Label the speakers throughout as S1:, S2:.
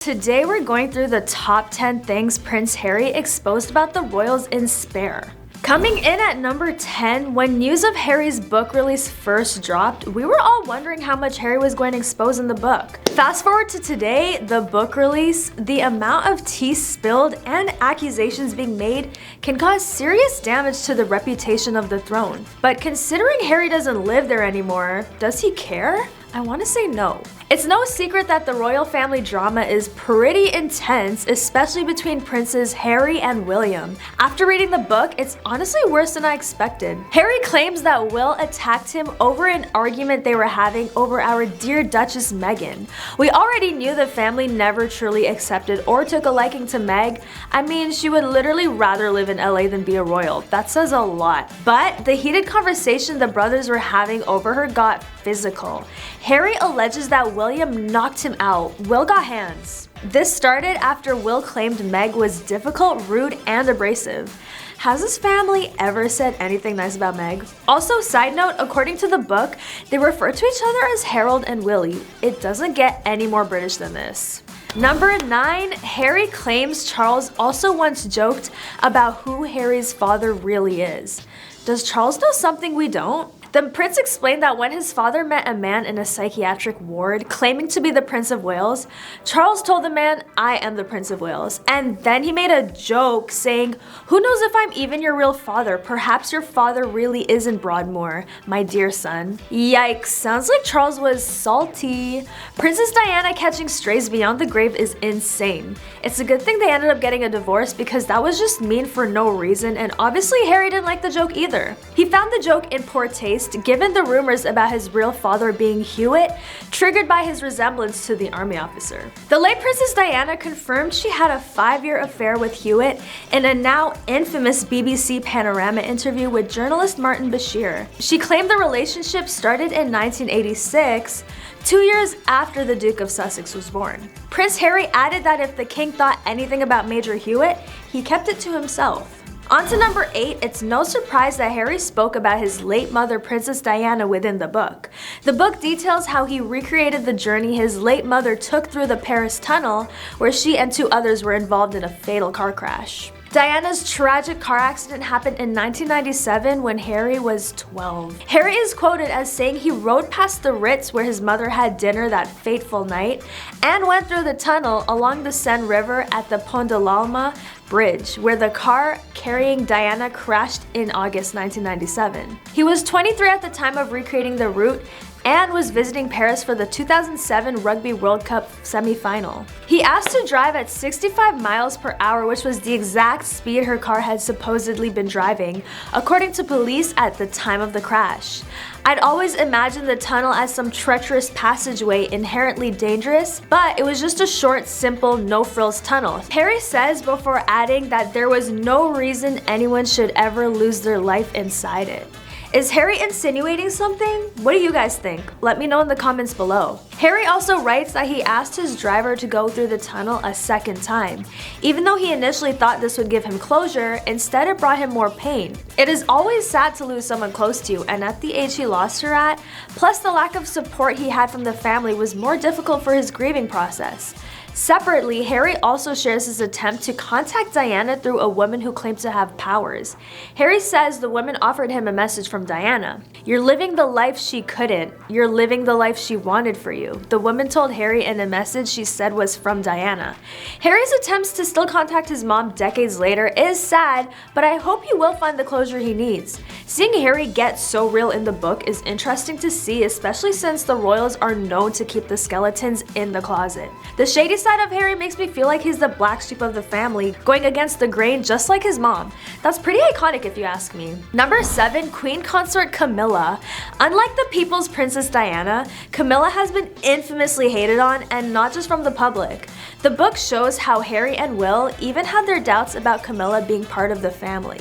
S1: Today we're going through the top 10 things Prince Harry exposed about the royals in Spare. Coming in at number 10, when news of Harry's book release first dropped, we were all wondering how much Harry was going to expose in the book. Fast forward to today, the book release, the amount of tea spilled and accusations being made can cause serious damage to the reputation of the throne. But considering Harry doesn't live there anymore, does he care? I want to say no. It's no secret that the royal family drama is pretty intense, especially between Princes Harry and William. After reading the book, it's honestly worse than I expected. Harry claims that Will attacked him over an argument they were having over our dear Duchess Meghan. We already knew the family never truly accepted or took a liking to Meg. I mean, she would literally rather live in LA than be a royal. That says a lot. But the heated conversation the brothers were having over her got physical. Harry alleges that William knocked him out. Will got hands. This started after Will claimed Meg was difficult, rude, and abrasive. Has his family ever said anything nice about Meg? Also, side note, according to the book, they refer to each other as Harold and Willie. It doesn't get any more British than this. Number 9, Harry claims Charles also once joked about who Harry's father really is. Does Charles know something we don't? The prince explained that when his father met a man in a psychiatric ward claiming to be the Prince of Wales, Charles told the man, "I am the Prince of Wales." And then he made a joke saying, "Who knows if I'm even your real father? Perhaps your father really is in Broadmoor, my dear son." Yikes, sounds like Charles was salty. Princess Diana catching strays beyond the grave is insane. It's a good thing they ended up getting a divorce because that was just mean for no reason, and obviously Harry didn't like the joke either. He found the joke in poor taste given the rumors about his real father being Hewitt, triggered by his resemblance to the army officer. The late Princess Diana confirmed she had a 5-year affair with Hewitt in a now infamous BBC Panorama interview with journalist Martin Bashir. She claimed the relationship started in 1986, 2 years after the Duke of Sussex was born. Prince Harry added that if the king thought anything about Major Hewitt, he kept it to himself. On to number 8, it's no surprise that Harry spoke about his late mother, Princess Diana, within the book. The book details how he recreated the journey his late mother took through the Paris tunnel, where she and 2 others were involved in a fatal car crash. Diana's tragic car accident happened in 1997 when Harry was 12. Harry is quoted as saying he rode past the Ritz where his mother had dinner that fateful night and went through the tunnel along the Seine River at the Pont de l'Alma Bridge, where the car carrying Diana crashed in August 1997. He was 23 at the time of recreating the route and was visiting Paris for the 2007 Rugby World Cup semi-final. He asked to drive at 65 miles per hour, which was the exact speed her car had supposedly been driving, according to police at the time of the crash. I'd always imagined the tunnel as some treacherous passageway inherently dangerous, but it was just a short, simple, no-frills tunnel. Harry says before adding that there was no reason anyone should ever lose their life inside it. Is Harry insinuating something? What do you guys think? Let me know in the comments below. Harry also writes that he asked his driver to go through the tunnel a second time. Even though he initially thought this would give him closure, instead it brought him more pain. It is always sad to lose someone close to you, and at the age he lost her at, plus the lack of support he had from the family was more difficult for his grieving process. Separately, Harry also shares his attempt to contact Diana through a woman who claimed to have powers. Harry says the woman offered him a message from Diana. "You're living the life she couldn't. You're living the life she wanted for you," the woman told Harry in a message she said was from Diana. Harry's attempts to still contact his mom decades later is sad, but I hope he will find the closure he needs. Seeing Harry get so real in the book is interesting to see, especially since the royals are known to keep the skeletons in the closet. The shady side of Harry makes me feel like he's the black sheep of the family, going against the grain just like his mom. That's pretty iconic if you ask me. Number 7, Queen Consort Camilla. Unlike the people's Princess Diana, Camilla has been infamously hated on, and not just from the public. The book shows how Harry and Will even had their doubts about Camilla being part of the family.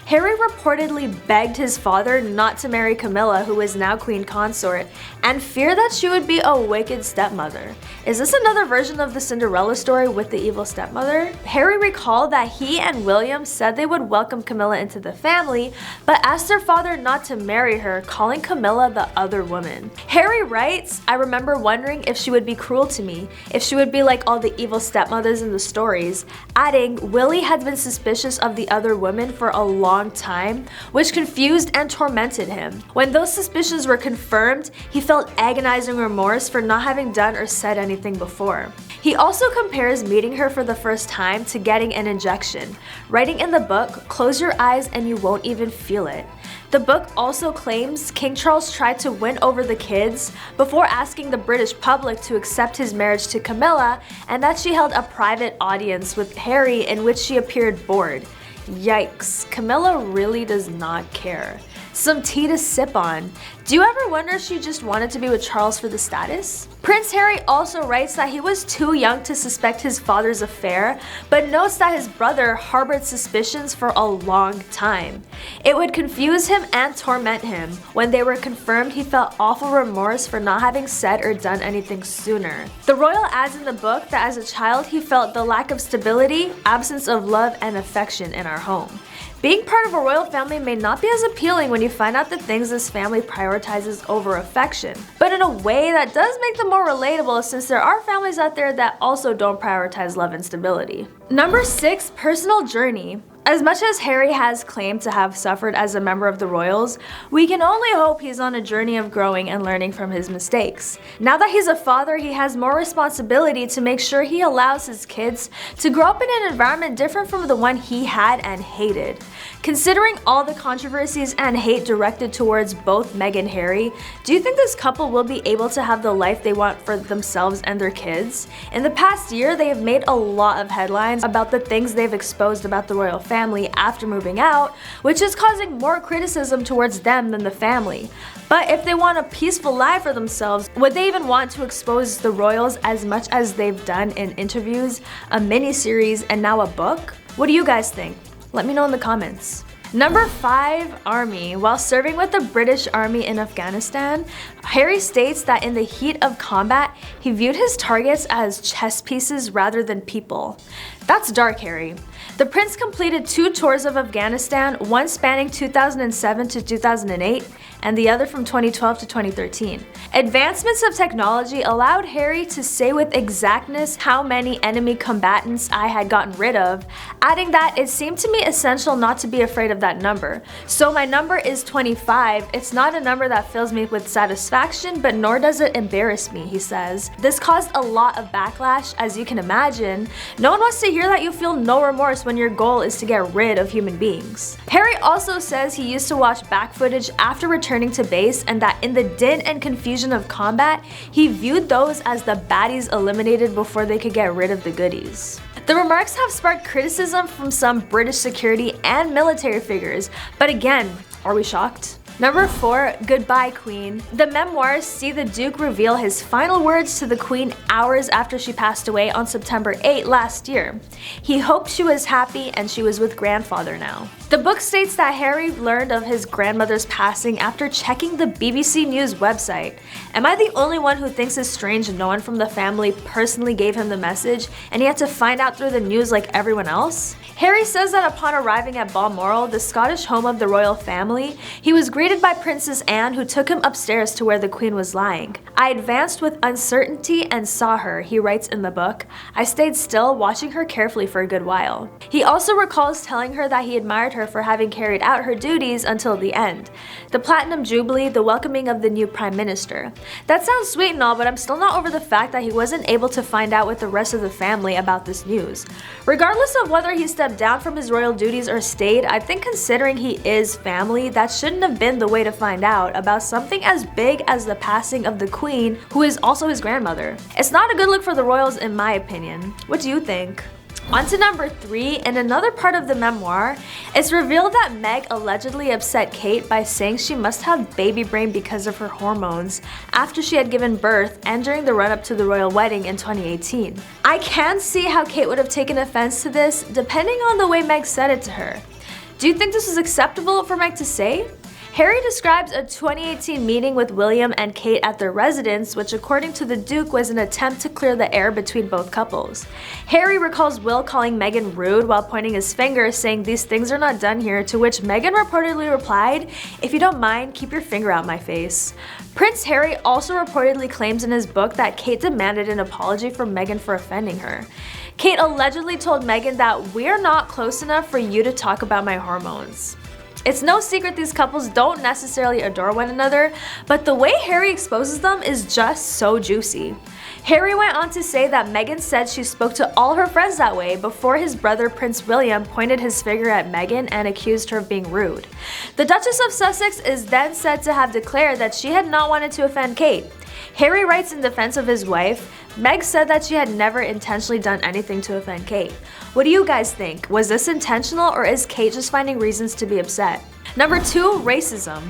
S1: Harry reportedly begged his father not to marry Camilla, who is now queen consort, and feared that she would be a wicked stepmother. Is this another version of the Cinderella story with the evil stepmother? Harry recalled that he and William said they would welcome Camilla into the family, but asked their father not to marry her, calling Camilla the other woman. Harry writes, "I remember wondering if she would be cruel to me, if she would be like all the evil stepmothers in the stories," adding, Willie had been suspicious of the other woman for a long time, which confused and tormented him. When those suspicions were confirmed, he felt agonizing remorse for not having done or said anything before. He also compares meeting her for the first time to getting an injection, writing in the book, "Close your eyes and you won't even feel it." The book also claims King Charles tried to win over the kids before asking the British public to accept his marriage to Camilla, and that she held a private audience with Harry in which she appeared bored. Yikes, Camilla really does not care. Some tea to sip on. Do you ever wonder if she just wanted to be with Charles for the status? Prince Harry also writes that he was too young to suspect his father's affair, but notes that his brother harbored suspicions for a long time. It would confuse him and torment him. When they were confirmed, he felt awful remorse for not having said or done anything sooner. The royal adds in the book that as a child he felt the lack of stability, absence of love and affection in our home. Being part of a royal family may not be as appealing when you find out the things this family prioritizes over affection, but in a way that does make them more relatable since there are families out there that also don't prioritize love and stability. Number 6, personal journey. As much as Harry has claimed to have suffered as a member of the royals, we can only hope he's on a journey of growing and learning from his mistakes. Now that he's a father, he has more responsibility to make sure he allows his kids to grow up in an environment different from the one he had and hated. Considering all the controversies and hate directed towards both Meg and Harry, do you think this couple will be able to have the life they want for themselves and their kids? In the past year, they have made a lot of headlines about the things they've exposed about the royal family after moving out, which is causing more criticism towards them than the family. But if they want a peaceful life for themselves, would they even want to expose the royals as much as they've done in interviews, a mini-series, and now a book? What do you guys think? Let me know in the comments. Number 5, Army. While serving with the British Army in Afghanistan, Harry states that in the heat of combat, he viewed his targets as chess pieces rather than people. That's dark, Harry. The prince completed 2 tours of Afghanistan, one spanning 2007 to 2008, and the other from 2012 to 2013. Advancements of technology allowed Harry to say with exactness how many enemy combatants I had gotten rid of, adding that it seemed to me essential not to be afraid of that number. So my number is 25. It's not a number that fills me with satisfaction, but nor does it embarrass me, he says. This caused a lot of backlash, as you can imagine. No one wants to hear that you feel no remorse when your goal is to get rid of human beings. Harry also says he used to watch back footage after returning to base, and that in the din and confusion of combat, he viewed those as the baddies eliminated before they could get rid of the goodies. The remarks have sparked criticism from some British security and military figures, but again, are we shocked? Number 4, Goodbye Queen. The memoirs see the Duke reveal his final words to the Queen hours after she passed away on September 8 last year. He hoped she was happy and she was with grandfather now. The book states that Harry learned of his grandmother's passing after checking the BBC News website. Am I the only one who thinks it's strange no one from the family personally gave him the message and he had to find out through the news like everyone else? Harry says that upon arriving at Balmoral, the Scottish home of the royal family, he was greeted by Princess Anne, who took him upstairs to where the Queen was lying. I advanced with uncertainty and saw her, he writes in the book. I stayed still, watching her carefully for a good while. He also recalls telling her that he admired her for having carried out her duties until the end. The Platinum Jubilee, the welcoming of the new Prime Minister. That sounds sweet and all, but I'm still not over the fact that he wasn't able to find out with the rest of the family about this news. Regardless of whether he stepped down from his royal duties or stayed, I think considering he is family, that shouldn't have been the way to find out about something as big as the passing of the Queen, who is also his grandmother. It's not a good look for the royals in my opinion. What do you think? On to number 3, in another part of the memoir, it's revealed that Meg allegedly upset Kate by saying she must have baby brain because of her hormones after she had given birth and during the run-up to the royal wedding in 2018. I can see how Kate would have taken offense to this depending on the way Meg said it to her. Do you think this was acceptable for Meg to say? Harry describes a 2018 meeting with William and Kate at their residence, which according to the Duke was an attempt to clear the air between both couples. Harry recalls Will calling Meghan rude while pointing his finger, saying these things are not done here, to which Meghan reportedly replied, "If you don't mind, keep your finger out my face." Prince Harry also reportedly claims in his book that Kate demanded an apology from Meghan for offending her. Kate allegedly told Meghan that "we're not close enough for you to talk about my hormones." It's no secret these couples don't necessarily adore one another, but the way Harry exposes them is just so juicy. Harry went on to say that Meghan said she spoke to all her friends that way before his brother Prince William pointed his finger at Meghan and accused her of being rude. The Duchess of Sussex is then said to have declared that she had not wanted to offend Kate. Harry writes in defense of his wife, Meg said that she had never intentionally done anything to offend Kate. What do you guys think? Was this intentional, or is Kate just finding reasons to be upset? Number 2, racism.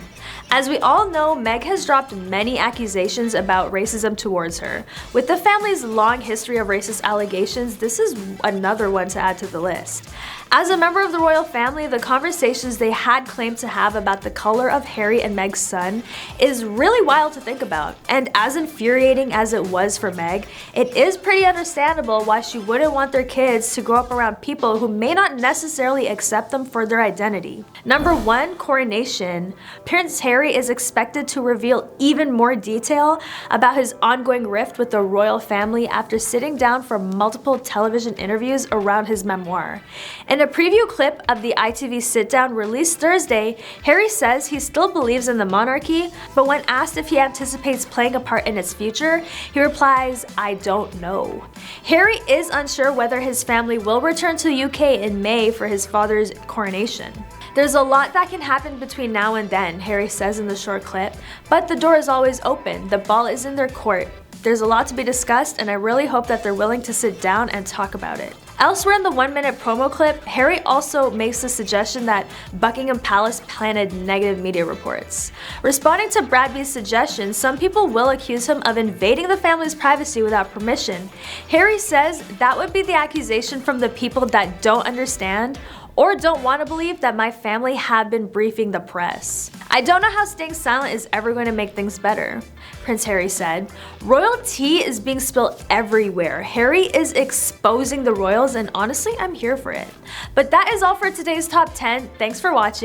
S1: As we all know, Meg has dropped many accusations about racism towards her. With the family's long history of racist allegations, this is another one to add to the list. As a member of the royal family, the conversations they had claimed to have about the color of Harry and Meg's son is really wild to think about. And as infuriating as it was for Meg, it is pretty understandable why she wouldn't want their kids to grow up around people who may not necessarily accept them for their identity. Number 1, Coronation. Prince Harry is expected to reveal even more detail about his ongoing rift with the royal family after sitting down for multiple television interviews around his memoir. In a preview clip of the ITV sit-down released Thursday, Harry says he still believes in the monarchy, but when asked if he anticipates playing a part in its future, he replies, "I don't know." Harry is unsure whether his family will return to the UK in May for his father's coronation. There's a lot that can happen between now and then, Harry says in the short clip, but the door is always open. The ball is in their court. There's a lot to be discussed, and I really hope that they're willing to sit down and talk about it. Elsewhere in the 1-minute promo clip, Harry also makes the suggestion that Buckingham Palace planted negative media reports. Responding to Bradby's suggestion, some people will accuse him of invading the family's privacy without permission. Harry says that would be the accusation from the people that don't understand or don't want to believe that my family have been briefing the press. I don't know how staying silent is ever going to make things better, Prince Harry said. Royal tea is being spilled everywhere. Harry is exposing the royals, and honestly, I'm here for it. But that is all for today's top 10. Thanks for watching.